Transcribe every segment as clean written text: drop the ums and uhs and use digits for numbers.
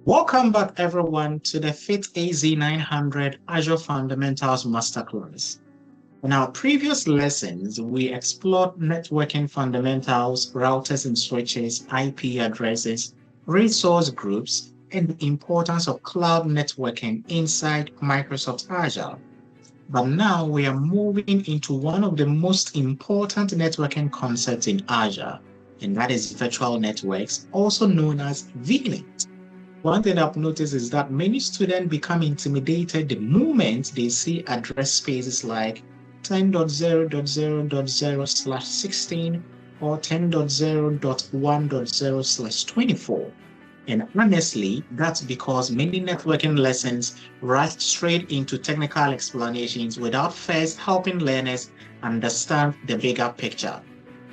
Welcome back everyone to the FIT AZ-900 Azure Fundamentals Masterclass. In our previous lessons, we explored networking fundamentals, routers and switches, IP addresses, resource groups, and the importance of cloud networking inside Microsoft Azure. But now we are moving into one of the most important networking concepts in Azure, and that is virtual networks, also known as VNets. One thing I've noticed is that many students become intimidated the moment they see address spaces like 10.0.0.0/16 or 10.0.1.0/24. And honestly, that's because many networking lessons rush straight into technical explanations without first helping learners understand the bigger picture.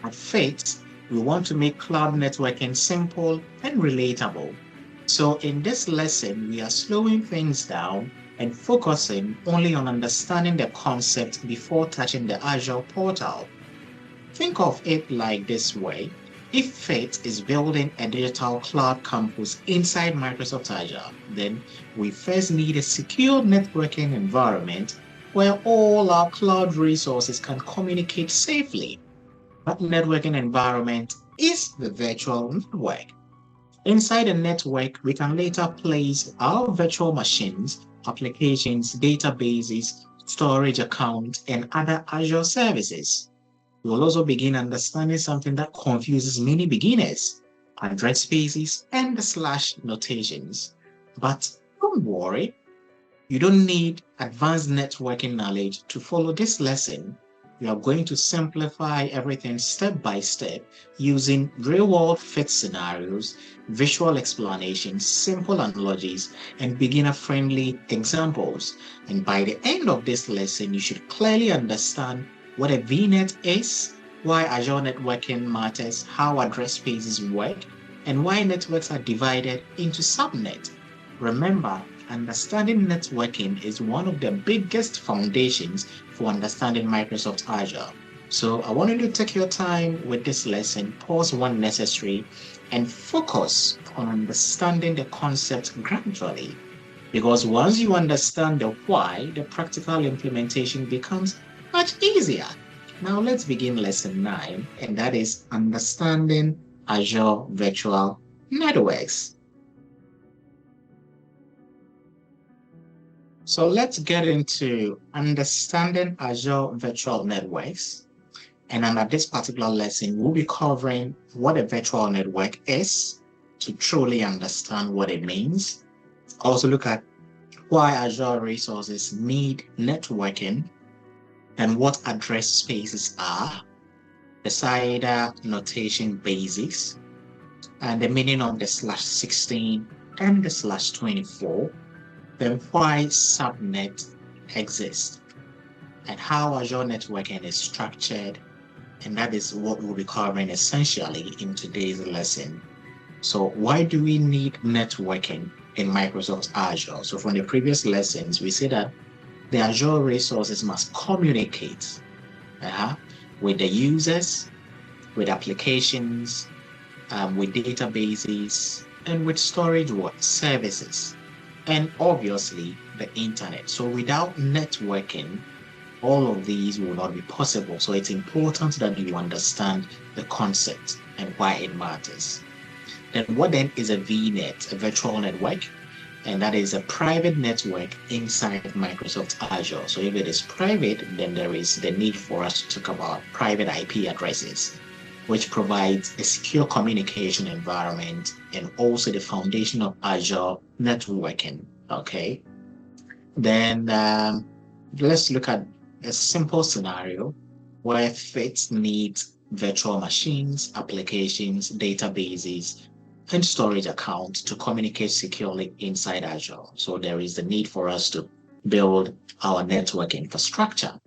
At FIT, we want to make cloud networking simple and relatable. So in this lesson, we are slowing things down and focusing only on understanding the concept before touching the Azure portal. Think of it like this way. If FIT is building a digital cloud campus inside Microsoft Azure, then we first need a secure networking environment where all our cloud resources can communicate safely. That networking environment is the virtual network. Inside a network, we can later place our virtual machines, applications, databases, storage accounts, and other Azure services. We will also begin understanding something that confuses many beginners, address spaces and the slash notations. But don't worry, you don't need advanced networking knowledge to follow this lesson. We are going to simplify everything step by step using real-world fit scenarios, visual explanations, simple analogies, and beginner-friendly examples. And by the end of this lesson, you should clearly understand what a VNet is, why Azure networking matters, how address spaces work, and why networks are divided into subnet. Remember, understanding networking is one of the biggest foundations for understanding Microsoft Azure. So I want you to take your time with this lesson, pause when necessary, and focus on understanding the concept gradually. Because once you understand the why, the practical implementation becomes much easier. Now let's begin lesson 9, and that is understanding Azure Virtual Networks. So let's get into understanding Azure Virtual Networks. And under this particular lesson, we'll be covering what a virtual network is to truly understand what it means. Also look at why Azure resources need networking and what address spaces are, the CIDR notation basics, and the meaning of the /16 and the /24. Then why subnet exists and how Azure networking is structured, and that is what we'll be covering essentially in today's lesson. So why do we need networking in Microsoft Azure? So from the previous lessons, we said that the Azure resources must communicate with the users, with applications, with databases, and with storage services. And obviously the internet. So without networking, all of these will not be possible. So it's important that you understand the concept and why it matters. Then what then is a VNet, a virtual network? And that is a private network inside Microsoft Azure. So if it is private, then there is the need for us to talk about private IP addresses, which provides a secure communication environment and also the foundation of Azure networking. Okay. Then let's look at a simple scenario where FIT needs virtual machines, applications, databases, and storage accounts to communicate securely inside Azure. So there is the need for us to build our network infrastructure.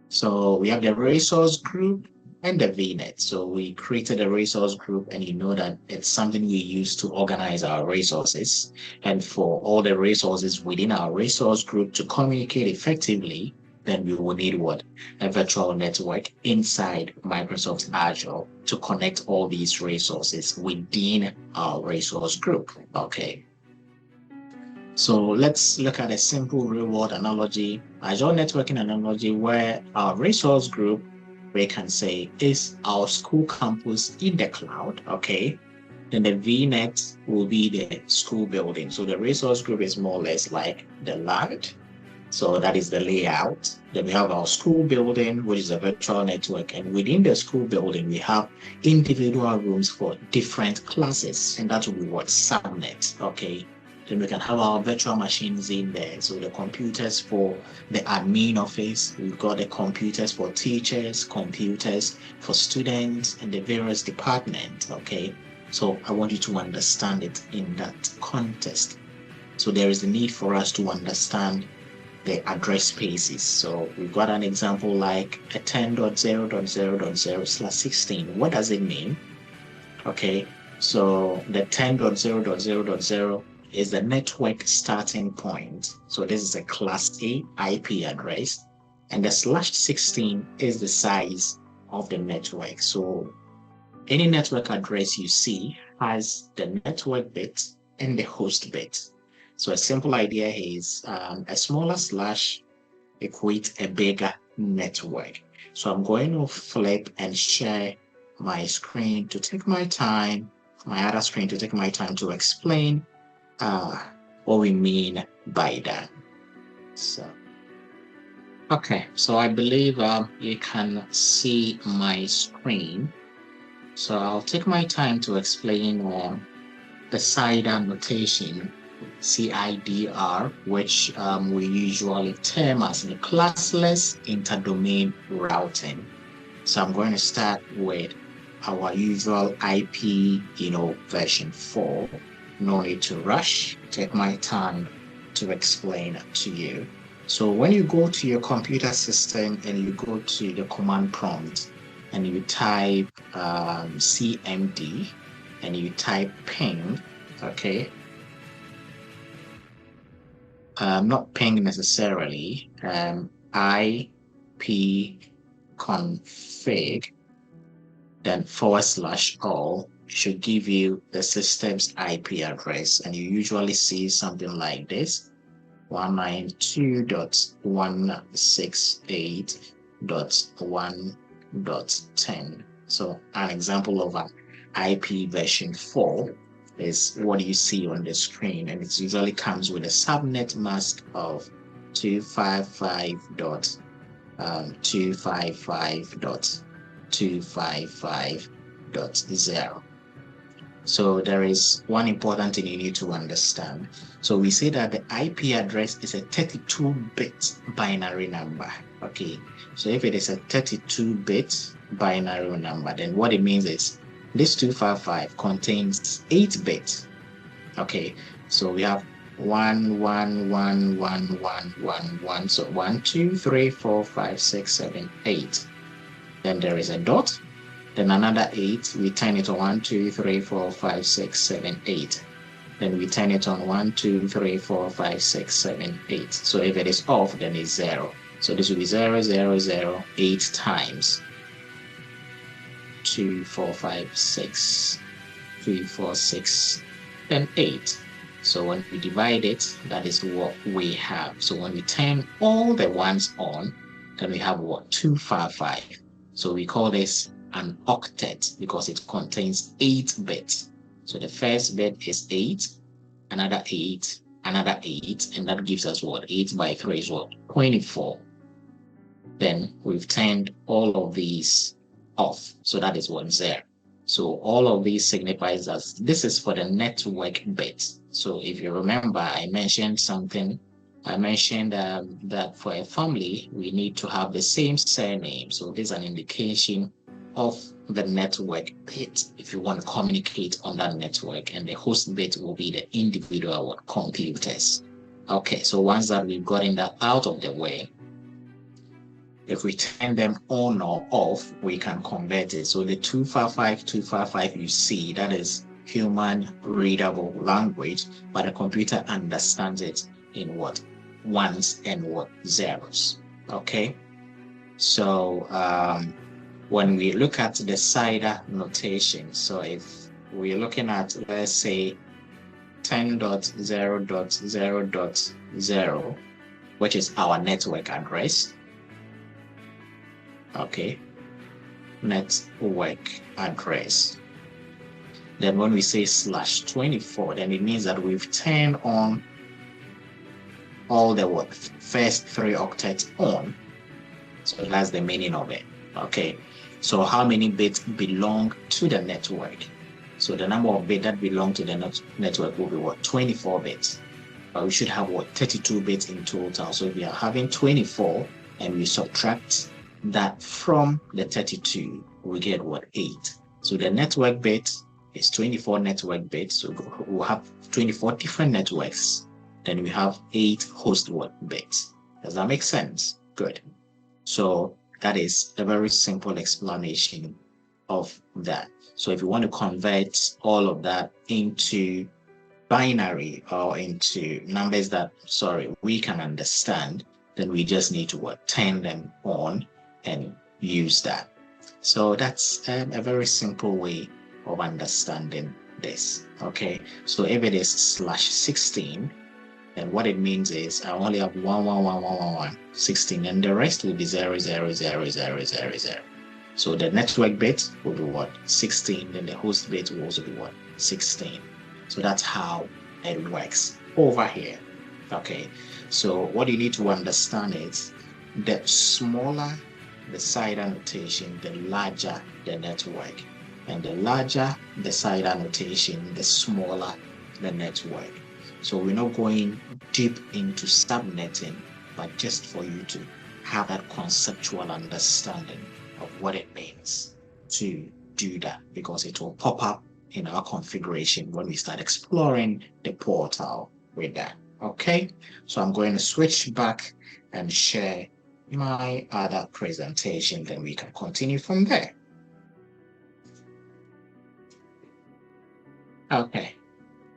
So we have the resource group and the VNet. So we created a resource group, and you know that it's something we use to organize our resources. And for all the resources within our resource group to communicate effectively, then we will need what? A virtual network inside Microsoft Azure to connect all these resources within our resource group. Okay. So let's look at a simple real-world analogy, Azure networking analogy, where our resource group, we can say, is our school campus in the cloud, okay? Then the VNet will be the school building. So the resource group is more or less like the land. So that is the layout. Then we have our school building, which is a virtual network. And within the school building, we have individual rooms for different classes. And that will be what? Subnet, okay? Then we can have our virtual machines in there. So the computers for the admin office, we've got the computers for teachers, computers for students, and the various departments, okay? So I want you to understand it in that context. So there is a need for us to understand the address spaces. So we've got an example like a 10.0.0.0/16. What does it mean? Okay, so the 10.0.0.0 is the network starting point. So this is a class A IP address, and the /16 is the size of the network. So any network address you see has the network bit and the host bit. So a simple idea is a smaller slash equates a bigger network. So I'm going to flip and share my screen to take my time, my other screen to take my time to explain what we mean by that. So, okay, so I believe you can see my screen. So I'll take my time to explain the CIDR notation, CIDR, which we usually term as the classless interdomain routing. So I'm going to start with our usual IP, version 4. No need to rush. Take my time to explain it to you. So when you go to your computer system and you go to the command prompt and you type CMD and you type ping, okay? Not ping necessarily, IP config, then /all should give you the system's IP address, and you usually see something like this: 192.168.1.10. So an example of an IP version 4 is what you see on the screen, and it usually comes with a subnet mask of 255.255.255.0. So there is one important thing you need to understand. So we say that the IP address is a 32-bit binary number. Okay, so if it is a 32-bit binary number, then what it means is this 255 contains 8 bits. Okay, so we have 1, 1, 1, 1, 1, 1, 1. So 1, 2, 3, 4, 5, 6, 7, 8. Then there is a dot. Then another 8, we turn it on 1, 2, 3, 4, 5, 6, 7, 8. Then we turn it on 1, 2, 3, 4, 5, 6, 7, 8. So if it is off, then it's 0. So this will be 0, 0, 0, 8 times 2, 4, 5, 6, 3, 4, 6, then 8. So when we divide it, that is what we have. So when we turn all the ones on, then we have what? 255. So we call this an octet because it contains 8 bits. So the first bit is 8, another 8, another 8, and that gives us what? 8 by 3 is what? 24. Then we've turned all of these off. So that is 10. So all of these signifies that this is for the network bit. So if you remember, I mentioned something. I mentioned that for a family, we need to have the same surname. So this is an indication of the network bit if you want to communicate on that network, and the host bit will be the individual computers. Okay, so once that we've gotten that out of the way, if we turn them on or off, we can convert it. So the 255 you see, that is human readable language, but the computer understands it in what? Ones and what? Zeros. Okay, so when we look at the CIDR notation, so if we're looking at, let's say, 10.0.0.0, which is our network address. Okay, network address. Then when we say /24, then it means that we've turned on all the first 3 octets on. So that's the meaning of it. Okay, so how many bits belong to the network? So the number of bits that belong to the network will be what? 24 bits. But we should have what? 32 bits in total. So if we are having 24 and we subtract that from the 32, we get what? 8. So the network bit is 24 network bits. So we'll have 24 different networks. Then we have 8 host bits. Does that make sense? Good. So that is a very simple explanation of that. So if you want to convert all of that into binary or into numbers that, we can understand, then we just need to turn them on and use that. So that's a very simple way of understanding this. Okay, so if it is /16, then what it means is I only have 16, and the rest will be 0, 0, 0, 0, 0, 0. So the network bit will be what? 16, then the host bit will also be what? 16. So that's how it works over here. Okay, so what you need to understand is the smaller the CIDR notation, the larger the network. And the larger the CIDR notation, the smaller the network. So we're not going deep into subnetting, but just for you to have that conceptual understanding of what it means to do that, because it will pop up in our configuration when we start exploring the portal with that. Okay, so I'm going to switch back and share my other presentation, then we can continue from there. Okay,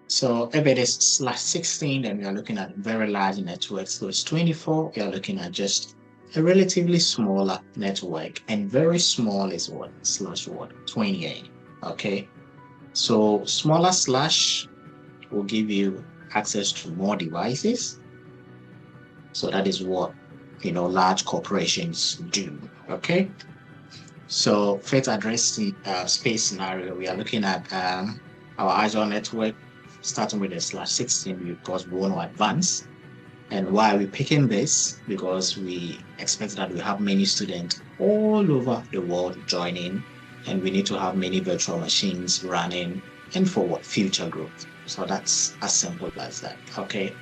so if it is /16, then we are looking at very large networks. So it's 24, we are looking at just a relatively smaller network, and very small is what? /28. Okay, so smaller slash will give you access to more devices. So that is what, large corporations do. Okay, so first addressing space scenario, we are looking at our Azure network, starting with the /16 because we want to advance. And why are we picking this? Because we expect that we have many students all over the world joining, and we need to have many virtual machines running, and for what? Future growth. So that's as simple as that. Okay,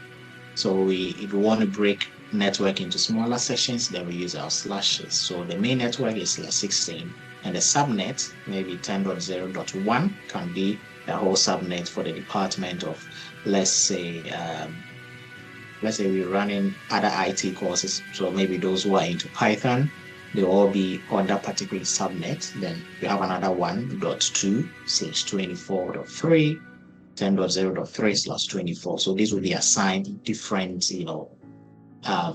so if we want to break network into smaller sections, then we use our slashes. So the main network is /16, and the subnet, maybe 10.0.1, can be the whole subnet for the department of, let's say we're running other IT courses. So maybe those who are into Python, they all be on that particular subnet. Then we have another 1.2/24.3, 10.0.3/24. So these will be assigned different,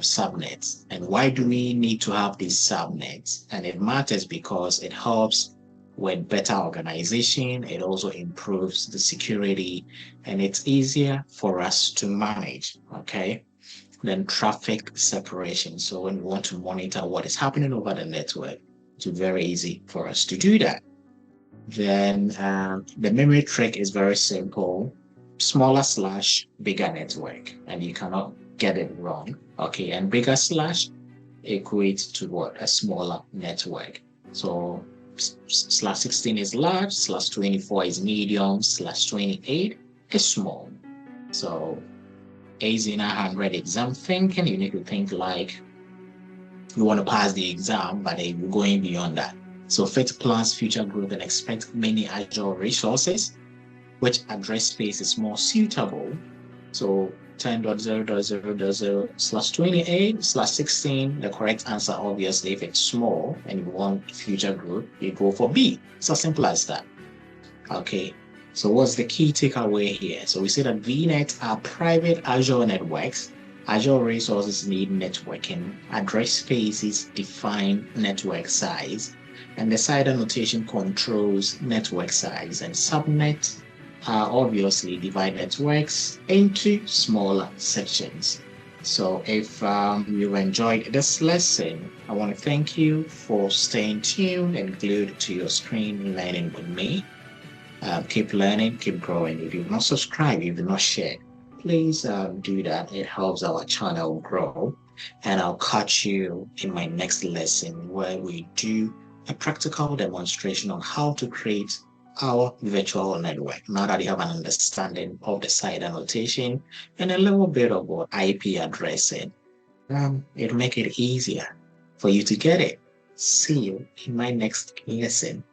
subnets. And why do we need to have these subnets? And it matters because it helps with better organization. It also improves the security, and it's easier for us to manage. Okay, then traffic separation. So when we want to monitor what is happening over the network, it's very easy for us to do that. Then the memory trick is very simple: smaller slash bigger network, and you cannot get it wrong. Okay, and bigger slash equates to what? A smaller network. So /16 is large, /24 is medium, /28 is small. So AZ-900 exam thinking, you need to think like you want to pass the exam, but you're going beyond that. So FIT plans future growth and expect many Azure resources, which address space is more suitable. So 10.0.0.0/28/16, the correct answer, obviously, if it's small and you want future growth, you go for B. It's as simple as that. Okay, so what's the key takeaway here? So we say that VNets are private Azure networks. Azure resources need networking, address spaces define network size, and the CIDR notation controls network size, and subnet obviously divide networks into smaller sections. So if you enjoyed this lesson, I want to thank you for staying tuned and glued to your screen learning with me. Keep learning, keep growing. If you've not subscribed, if you've not shared, please do that. It helps our channel grow. And I'll catch you in my next lesson where we do a practical demonstration on how to create our virtual network. Now that you have an understanding of the CIDR notation and a little bit about IP addressing, it'll make it easier for you to get it. See you in my next lesson.